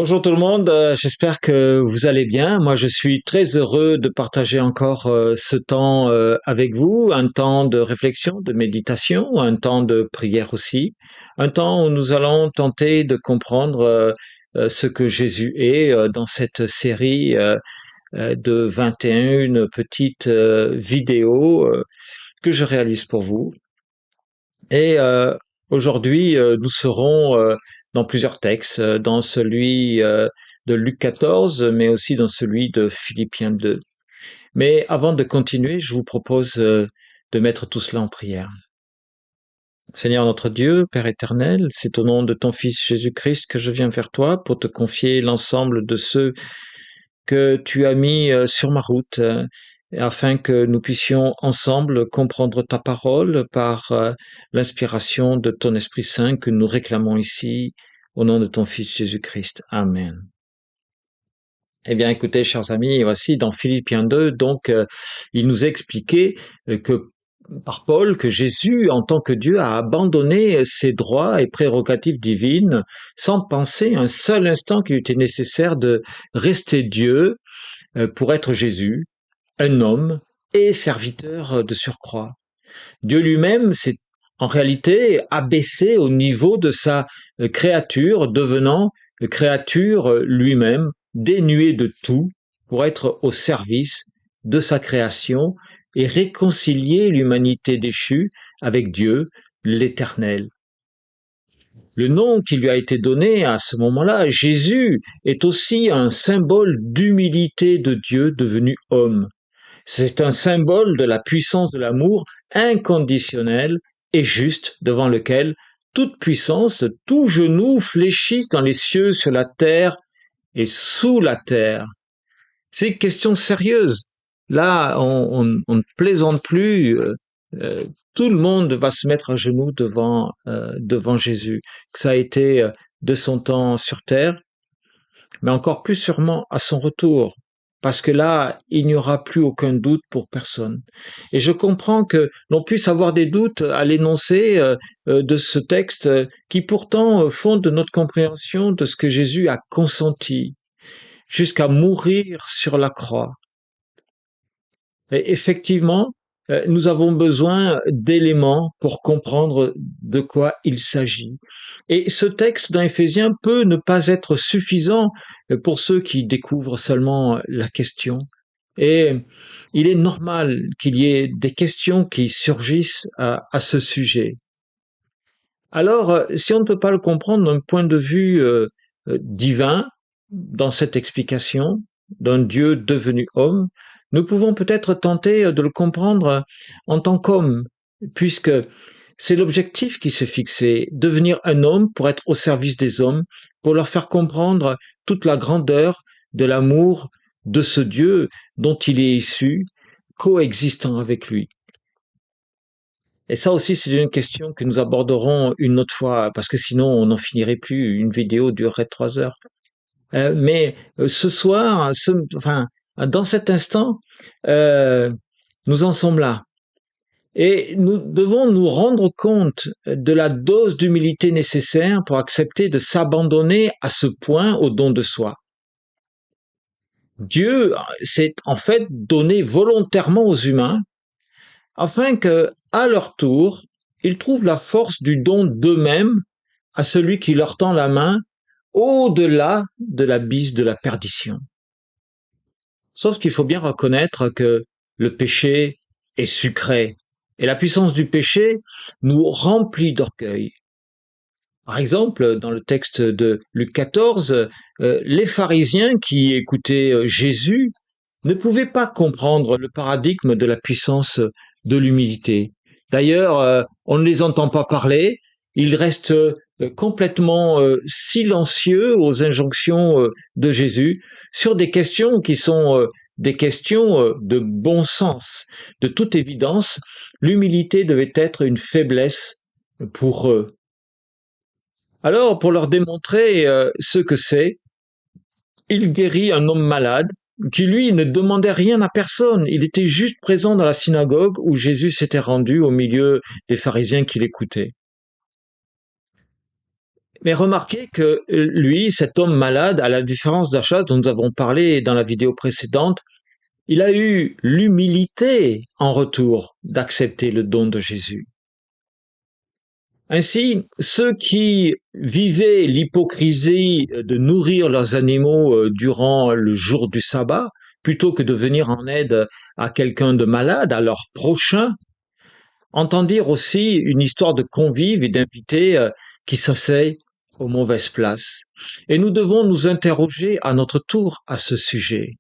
Bonjour tout le monde, j'espère que vous allez bien. Moi, je suis très heureux de partager encore ce temps avec vous, un temps de réflexion, de méditation, un temps de prière aussi, un temps où nous allons tenter de comprendre ce que Jésus est dans cette série de 21 petites vidéos que je réalise pour vous. Et aujourd'hui, nous serons dans plusieurs textes, dans celui de Luc 14, mais aussi dans celui de Philippiens 2. Mais avant de continuer, je vous propose de mettre tout cela en prière. Seigneur notre Dieu, Père éternel, c'est au nom de ton Fils Jésus-Christ que je viens vers toi pour te confier l'ensemble de ceux que tu as mis sur ma route, afin que nous puissions ensemble comprendre ta parole par l'inspiration de ton Esprit Saint que nous réclamons ici, au nom de ton Fils Jésus-Christ. Amen. Eh bien, écoutez, chers amis, voici dans Philippiens 2, donc, il nous a expliqué que par Paul que Jésus, en tant que Dieu, a abandonné ses droits et prérogatives divines sans penser un seul instant qu'il était nécessaire de rester Dieu pour être Jésus, un homme et serviteur de surcroît. Dieu lui-même s'est en réalité abaissé au niveau de sa créature, devenant créature lui-même, dénué de tout, pour être au service de sa création et réconcilier l'humanité déchue avec Dieu, l'Éternel. Le nom qui lui a été donné à ce moment-là, Jésus, est aussi un symbole d'humilité de Dieu devenu homme. C'est un symbole de la puissance de l'amour inconditionnel et juste devant lequel toute puissance, tout genou fléchisse dans les cieux, sur la terre et sous la terre. C'est une question sérieuse. Là, on ne plaisante plus. Tout le monde va se mettre à genoux devant Jésus. Que ça a été de son temps sur terre, mais encore plus sûrement à son retour. Parce que là, il n'y aura plus aucun doute pour personne. Et je comprends que l'on puisse avoir des doutes à l'énoncé de ce texte qui pourtant fonde notre compréhension de ce que Jésus a consenti jusqu'à mourir sur la croix. Et effectivement, nous avons besoin d'éléments pour comprendre de quoi il s'agit. Et ce texte dans Éphésiens peut ne pas être suffisant pour ceux qui découvrent seulement la question. Et il est normal qu'il y ait des questions qui surgissent à ce sujet. Alors, si on ne peut pas le comprendre d'un point de vue divin, dans cette explication d'un Dieu devenu homme, nous pouvons peut-être tenter de le comprendre en tant qu'homme, puisque c'est l'objectif qui s'est fixé, devenir un homme pour être au service des hommes, pour leur faire comprendre toute la grandeur de l'amour de ce Dieu dont il est issu, coexistant avec lui. Et ça aussi, c'est une question que nous aborderons une autre fois, parce que sinon, on n'en finirait plus. Une vidéo durerait 3 heures. Mais ce soir, dans cet instant, nous en sommes là. Et nous devons nous rendre compte de la dose d'humilité nécessaire pour accepter de s'abandonner à ce point au don de soi. Dieu s'est en fait donné volontairement aux humains afin que, à leur tour, ils trouvent la force du don d'eux-mêmes à celui qui leur tend la main au-delà de l'abysse de la perdition. Sauf qu'il faut bien reconnaître que le péché est sucré et la puissance du péché nous remplit d'orgueil. Par exemple, dans le texte de Luc 14, les pharisiens qui écoutaient Jésus ne pouvaient pas comprendre le paradigme de la puissance de l'humilité. D'ailleurs, on ne les entend pas parler, ils restent complètement silencieux aux injonctions de Jésus sur des questions qui sont des questions de bon sens. De toute évidence, l'humilité devait être une faiblesse pour eux. Alors, pour leur démontrer ce que c'est, il guérit un homme malade qui, lui, ne demandait rien à personne. Il était juste présent dans la synagogue où Jésus s'était rendu au milieu des pharisiens qui l'écoutaient. Mais remarquez que lui, cet homme malade, à la différence d'Achaz dont nous avons parlé dans la vidéo précédente, il a eu l'humilité en retour d'accepter le don de Jésus. Ainsi, ceux qui vivaient l'hypocrisie de nourrir leurs animaux durant le jour du sabbat, plutôt que de venir en aide à quelqu'un de malade, à leur prochain, entendirent aussi une histoire de convives et d'invités qui s'asseyent aux mauvaises places. Et nous devons nous interroger à notre tour à ce sujet.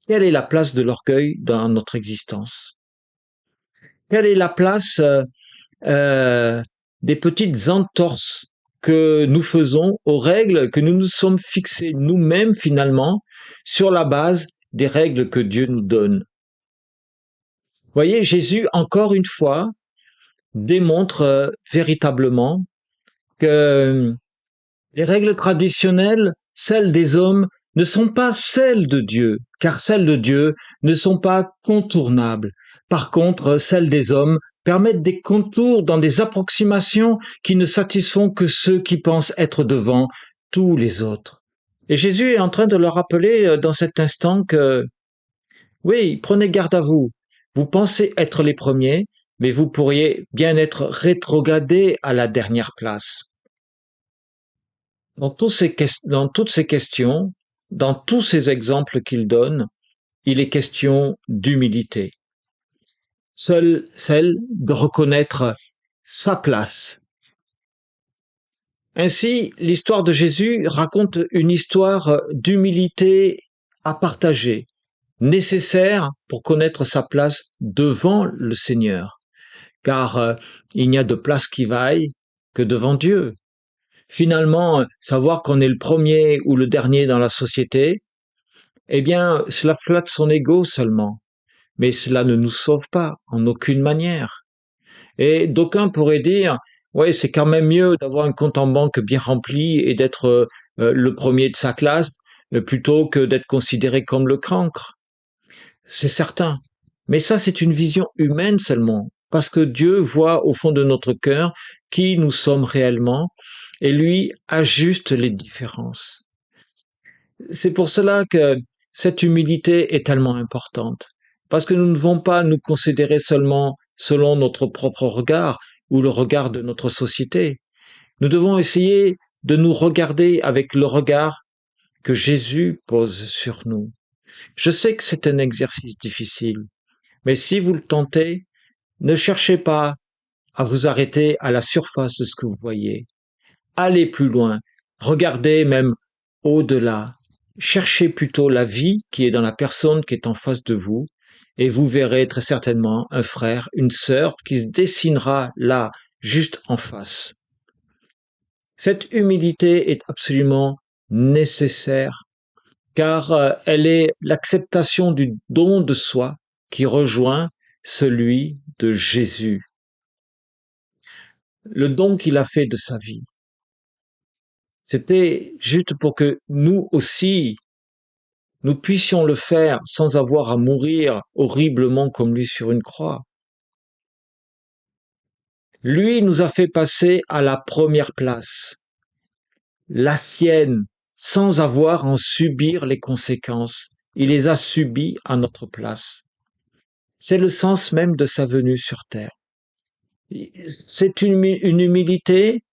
Quelle est la place de l'orgueil dans notre existence? Quelle est la place euh, des petites entorses que nous faisons aux règles que nous nous sommes fixées nous-mêmes finalement sur la base des règles que Dieu nous donne? Voyez, Jésus, encore une fois, démontre véritablement que les règles traditionnelles, celles des hommes, ne sont pas celles de Dieu, car celles de Dieu ne sont pas contournables. Par contre, celles des hommes permettent des contours dans des approximations qui ne satisfont que ceux qui pensent être devant tous les autres. Et Jésus est en train de leur rappeler dans cet instant que, oui, prenez garde à vous. Vous pensez être les premiers, mais vous pourriez bien être rétrogradés à la dernière place. Dans toutes ces questions, dans tous ces exemples qu'il donne, il est question d'humilité. Seule celle de reconnaître sa place. Ainsi, l'histoire de Jésus raconte une histoire d'humilité à partager, nécessaire pour connaître sa place devant le Seigneur. Car il n'y a de place qui vaille que devant Dieu. Finalement, savoir qu'on est le premier ou le dernier dans la société, eh bien, cela flatte son ego seulement. Mais cela ne nous sauve pas, en aucune manière. Et d'aucuns pourraient dire, ouais, c'est quand même mieux d'avoir un compte en banque bien rempli et d'être le premier de sa classe, plutôt que d'être considéré comme le cancre. C'est certain. Mais ça, c'est une vision humaine seulement, parce que Dieu voit au fond de notre cœur qui nous sommes réellement, et lui ajuste les différences. C'est pour cela que cette humilité est tellement importante, parce que nous ne devons pas nous considérer seulement selon notre propre regard ou le regard de notre société. Nous devons essayer de nous regarder avec le regard que Jésus pose sur nous. Je sais que c'est un exercice difficile, mais si vous le tentez, ne cherchez pas à vous arrêter à la surface de ce que vous voyez. Allez plus loin, regardez même au-delà. Cherchez plutôt la vie qui est dans la personne qui est en face de vous, et vous verrez très certainement un frère, une sœur qui se dessinera là, juste en face. Cette humilité est absolument nécessaire, car elle est l'acceptation du don de soi qui rejoint celui de Jésus, le don qu'il a fait de sa vie. C'était juste pour que nous aussi, nous puissions le faire sans avoir à mourir horriblement comme lui sur une croix. Lui nous a fait passer à la première place, la sienne, sans avoir à en subir les conséquences. Il les a subies à notre place. C'est le sens même de sa venue sur terre. C'est une humilité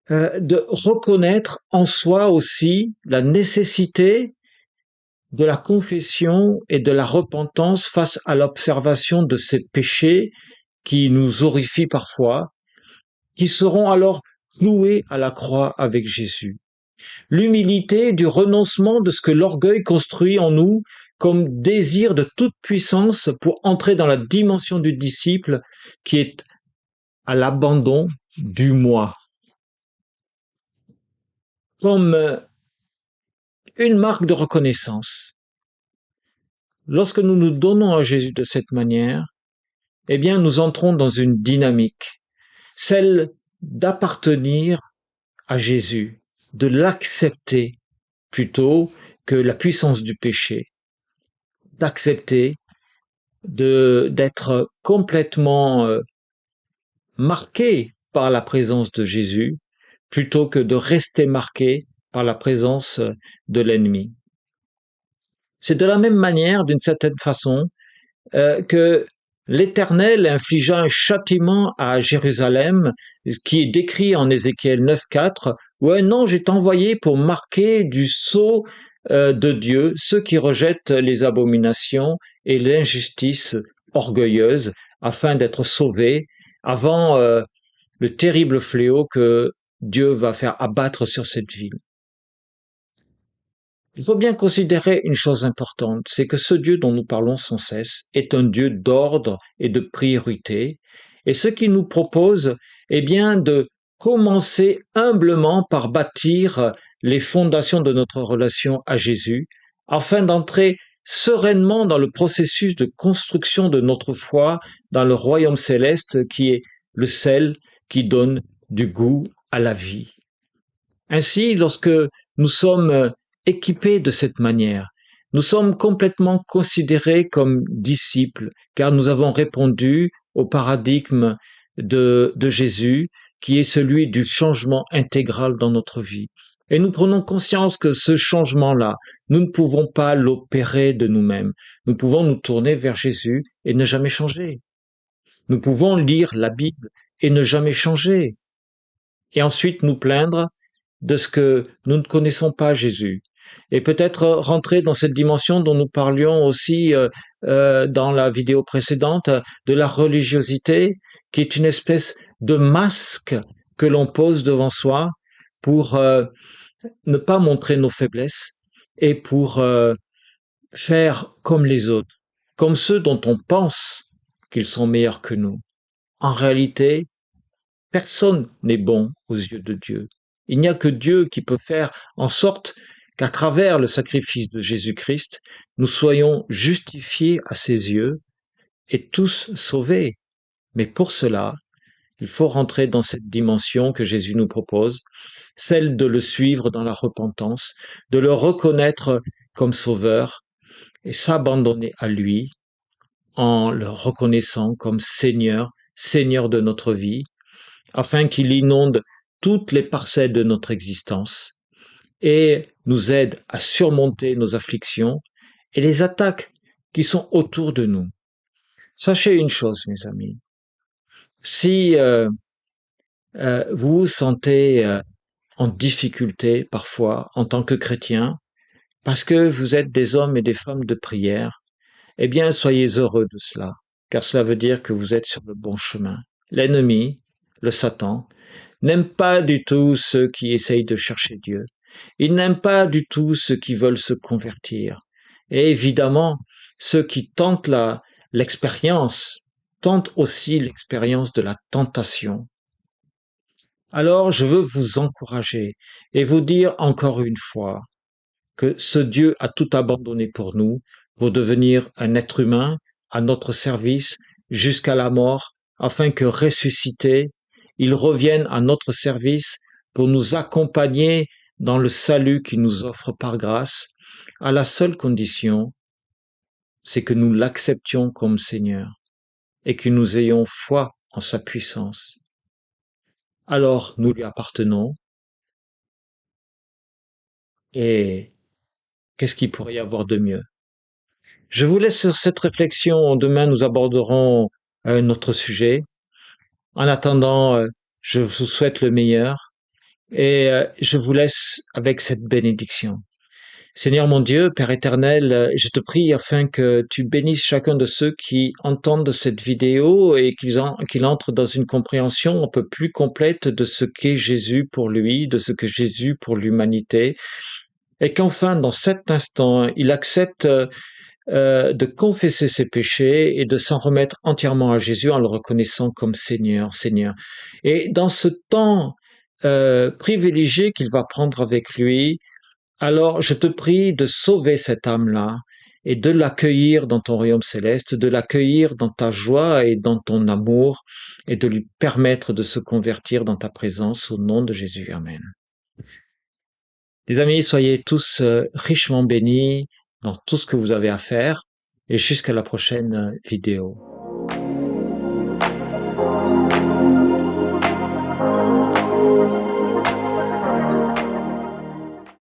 de reconnaître en soi aussi la nécessité de la confession et de la repentance face à l'observation de ces péchés qui nous horrifient parfois, qui seront alors cloués à la croix avec Jésus. L'humilité du renoncement de ce que l'orgueil construit en nous comme désir de toute puissance pour entrer dans la dimension du disciple qui est à l'abandon du moi. Comme une marque de reconnaissance. Lorsque nous nous donnons à Jésus de cette manière, eh bien, nous entrons dans une dynamique, celle d'appartenir à Jésus, de l'accepter plutôt que la puissance du péché, d'accepter d'être complètement marqué par la présence de Jésus plutôt que de rester marqué par la présence de l'ennemi. C'est de la même manière, d'une certaine façon, que l'Éternel infligea un châtiment à Jérusalem, qui est décrit en Ézéchiel 9,4, où un ange est envoyé pour marquer du sceau de Dieu ceux qui rejettent les abominations et l'injustice orgueilleuse, afin d'être sauvés avant le terrible fléau que Dieu va faire abattre sur cette ville. Il faut bien considérer une chose importante, c'est que ce Dieu dont nous parlons sans cesse est un Dieu d'ordre et de priorité, et ce qu'il nous propose est bien de commencer humblement par bâtir les fondations de notre relation à Jésus, afin d'entrer sereinement dans le processus de construction de notre foi dans le royaume céleste qui est le sel qui donne du goût à la vie. Ainsi, lorsque nous sommes équipés de cette manière, nous sommes complètement considérés comme disciples, car nous avons répondu au paradigme de Jésus, qui est celui du changement intégral dans notre vie. Et nous prenons conscience que ce changement-là, nous ne pouvons pas l'opérer de nous-mêmes. Nous pouvons nous tourner vers Jésus et ne jamais changer. Nous pouvons lire la Bible et ne jamais changer. Et ensuite nous plaindre de ce que nous ne connaissons pas Jésus. Et peut-être rentrer dans cette dimension dont nous parlions aussi dans la vidéo précédente, de la religiosité, qui est une espèce de masque que l'on pose devant soi pour ne pas montrer nos faiblesses et pour faire comme les autres, comme ceux dont on pense qu'ils sont meilleurs que nous. En réalité, personne n'est bon aux yeux de Dieu. Il n'y a que Dieu qui peut faire en sorte qu'à travers le sacrifice de Jésus-Christ, nous soyons justifiés à ses yeux et tous sauvés. Mais pour cela, il faut rentrer dans cette dimension que Jésus nous propose, celle de le suivre dans la repentance, de le reconnaître comme sauveur et s'abandonner à lui en le reconnaissant comme Seigneur, Seigneur de notre vie, afin qu'il inonde toutes les parcelles de notre existence et nous aide à surmonter nos afflictions et les attaques qui sont autour de nous. Sachez une chose, mes amis, si vous vous sentez en difficulté parfois en tant que chrétien, parce que vous êtes des hommes et des femmes de prière, eh bien soyez heureux de cela, car cela veut dire que vous êtes sur le bon chemin. L'ennemi, le Satan, n'aime pas du tout ceux qui essayent de chercher Dieu. Il n'aime pas du tout ceux qui veulent se convertir. Et évidemment, ceux qui tentent l'expérience tentent aussi l'expérience de la tentation. Alors, je veux vous encourager et vous dire encore une fois que ce Dieu a tout abandonné pour nous, pour devenir un être humain à notre service jusqu'à la mort, afin que ressuscité, il revienne à notre service pour nous accompagner dans le salut qu'il nous offre par grâce, à la seule condition, c'est que nous l'acceptions comme Seigneur et que nous ayons foi en sa puissance. Alors nous lui appartenons et qu'est-ce qu'il pourrait y avoir de mieux? Je vous laisse sur cette réflexion. Demain, nous aborderons un autre sujet. En attendant, je vous souhaite le meilleur et je vous laisse avec cette bénédiction. Seigneur mon Dieu, Père éternel, je te prie afin que tu bénisses chacun de ceux qui entendent cette vidéo et qu'ils entrent dans une compréhension un peu plus complète de ce qu'est Jésus pour lui, de ce que Jésus pour l'humanité, et qu'enfin, dans cet instant, il accepte de confesser ses péchés et de s'en remettre entièrement à Jésus en le reconnaissant comme Seigneur, Seigneur. Et dans ce temps privilégié qu'il va prendre avec lui, alors je te prie de sauver cette âme-là et de l'accueillir dans ton royaume céleste, de l'accueillir dans ta joie et dans ton amour, et de lui permettre de se convertir dans ta présence au nom de Jésus. Amen. Les amis, soyez tous richement bénis dans tout ce que vous avez à faire et jusqu'à la prochaine vidéo.